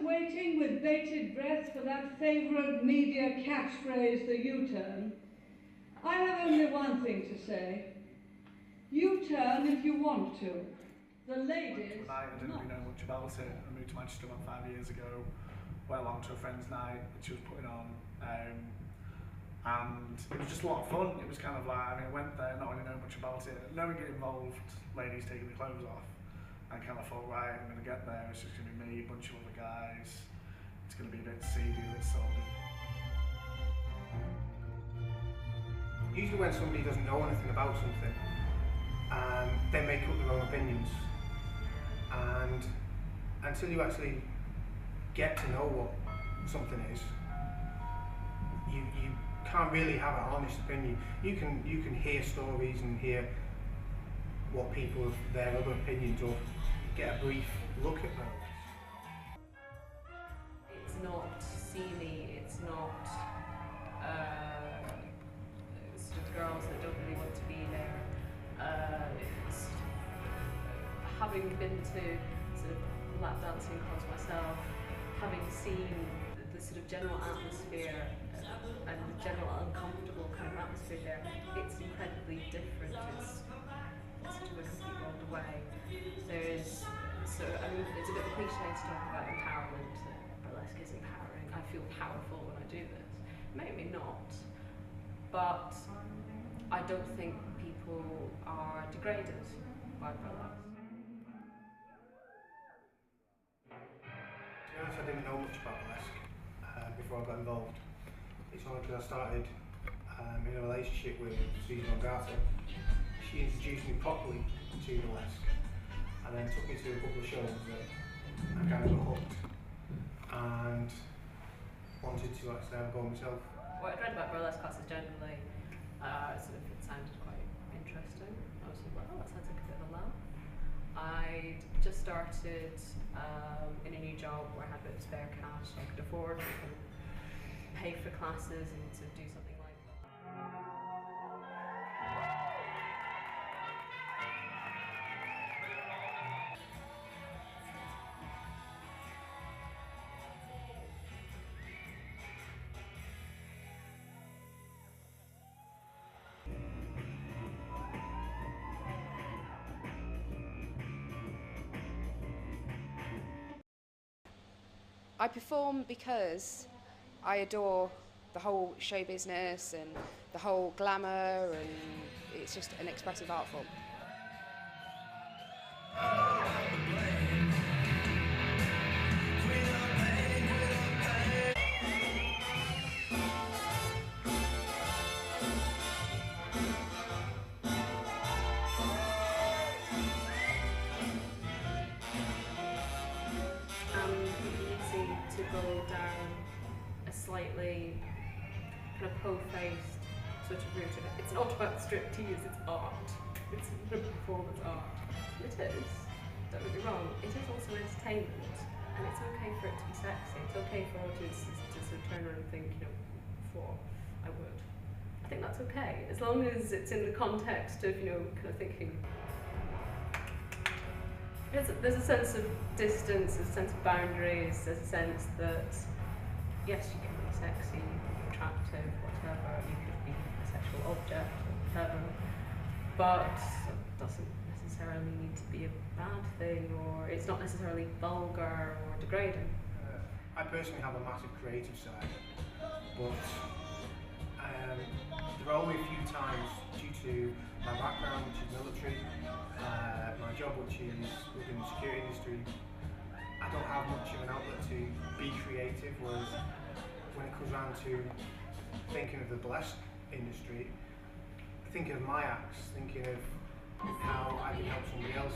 waiting with bated breath for that favourite media catchphrase, the U-turn, I have only one thing to say. U-turn if you want to. The ladies... I didn't really know much about it. I moved to Manchester about 5 years ago, went along to a friend's night that she was putting on, and it was just a lot of fun. It was kind of like, I went there not really knowing much about it, knowing it involved ladies taking their clothes off, and kind of thought, right, I'm going to get there, it's just going to be me, a bunch of other guys, it's going to be a bit seedy, a bit sordid. Usually when somebody doesn't know anything about something, they make up their own opinions, and until you actually get to know what something is, you can't really have an honest opinion. You can hear stories and hear what people have their other opinions of, get a brief look at those. It's not seamy, it's not sort of girls that don't really want to be there. It's having been to sort of lap dancing clubs myself, having seen the sort of general atmosphere and the general uncomfortable kind of atmosphere there, it's incredibly different. It's sort of a complete world away. It's a bit of a cliche to talk about empowerment. Burlesque is empowering. I feel powerful when I do this. Maybe not, but I don't think people are degraded by burlesque. To be honest, I didn't know much about burlesque before I got involved. It's only because I started in a relationship with Susan Ogata. She introduced me properly to burlesque, and then took me to a couple of shows that I kind of got hooked and wanted to actually have a go myself. What I read about burlesque classes generally, it sounded quite interesting. I was like, oh, that sounds like a bit of a laugh. I'd just started in a new job where I had a bit of spare cash, so I could afford to pay for classes and to do something like that. I perform because I adore the whole show business and the whole glamour, and it's just an expressive art form. To go down a slightly kind of po-faced sort of route. It's not about striptease, it's art. It's a performance art. It is, don't get me wrong, it is also entertainment, and it's okay for it to be sexy. It's okay for audiences to sort of turn around and think, I would. I think that's okay, as long as it's in the context of, kind of thinking. There's a sense of distance, there's a sense of boundaries, there's a sense that, yes, you can be sexy, you can be attractive, whatever, you could be a sexual object, or whatever, but it doesn't necessarily need to be a bad thing, or it's not necessarily vulgar or degrading. I personally have a massive creative side, but there are only a few times, due to my background, which is military, my job, which is within the security industry, I don't have much of an outlet to be creative, whereas when it comes around to thinking of the burlesque industry, thinking of my acts, thinking of how I can help somebody else.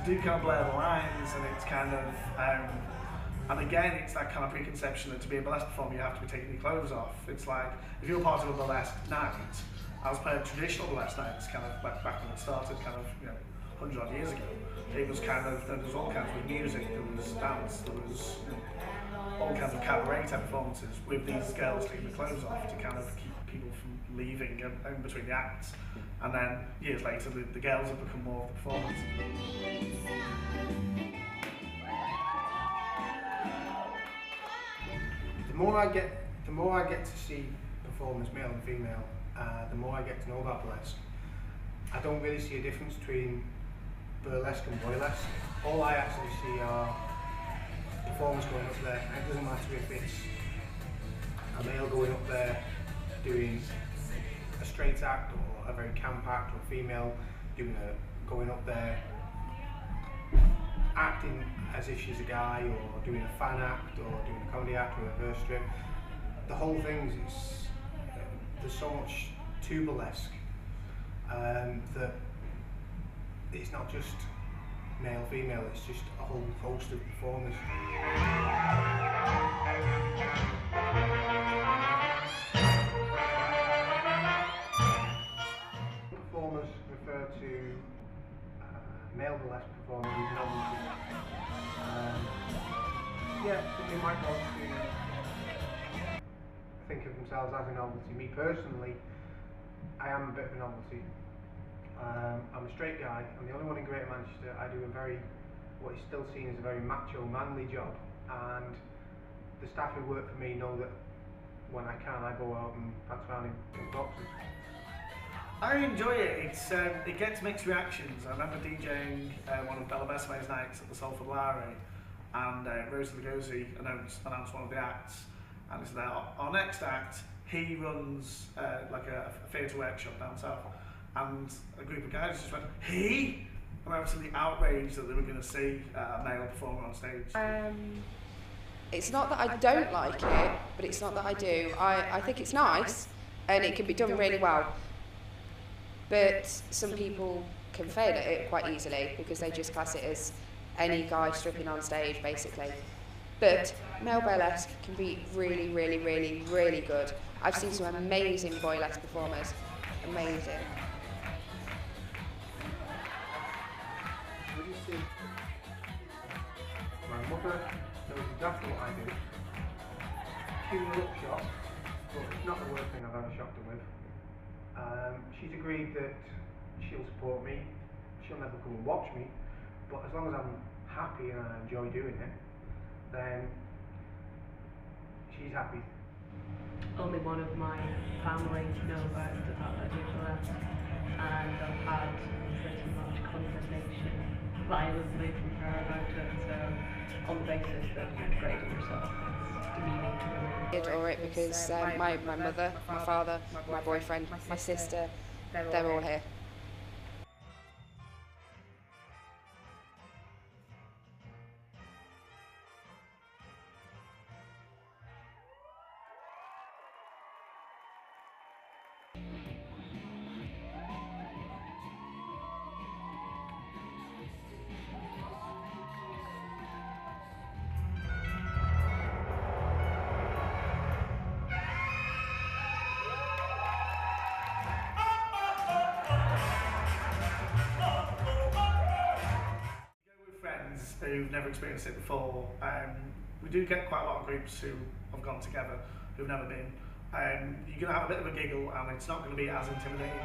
Do kind of blur the lines, and it's kind of, and again, it's that kind of preconception that to be a burlesque performer you have to be taking your clothes off. It's like, if you're part of a burlesque night, I was playing traditional burlesque nights, kind of back when it started, kind of 100 odd years ago. It was kind of, there was all kinds of music, there was dance, there was cabaret type performances with these girls taking the clothes off to kind of keep people from leaving in between the acts. And then years later, the girls have become more of the performance. The more I get to see performers, male and female, the more I get to know about burlesque. I don't really see a difference between burlesque and boylesque. All I actually see are performers going up there, and it doesn't matter if it's a male going up there doing a straight act or a very camp act, or a female going up there acting as if she's a guy, or doing a fan act, or doing a comedy act, or a verse strip. The whole thing is, there's so much to burlesque that it's not just male, female, it's just a whole host of performers. Performers refer to male burlesque performers as novelty. Yeah, somebody might want to think of themselves as a novelty. Me personally, I am a bit of a novelty. I'm a straight guy. I'm the only one in Greater Manchester. I do what is still seen as a very macho, manly job, and the staff who work for me know that when I can, I go out and prance around in boxes. I enjoy it. It gets mixed reactions. I remember DJing one of Bella Besseme's nights at the Salford Lowry, and Rose Lugosi announced one of the acts, and it's that our next act, he runs like a theatre workshop down south, and a group of guys just went, he? And I was absolutely outraged that they were going to see a male performer on stage. It's not that I don't like it, but it's not that I do. I think it's nice, and it can be done really well. But some people can fail at it quite easily because they just class it as any guy stripping on stage, basically. But male burlesque can be really, really, really, really good. I've seen some amazing boylesque performers. Amazing. What do you see? My mother knows exactly what I do. Cute little shop, but it's not the worst thing I've ever shocked her with. She's agreed that she'll support me. She'll never come and watch me, but as long as I'm happy and I enjoy doing it, then she's happy. Only one of my family know about the fact that I do burlesque, and I've had pretty much confrontation violently from her about it, so on the basis that you're degrading yourself, it's demeaning to women. I adore it because my mother, my father, my boyfriend, my sister, they're all here. Who've never experienced it before. We do get quite a lot of groups who have gone together who've never been. You're going to have a bit of a giggle, and it's not going to be as intimidating.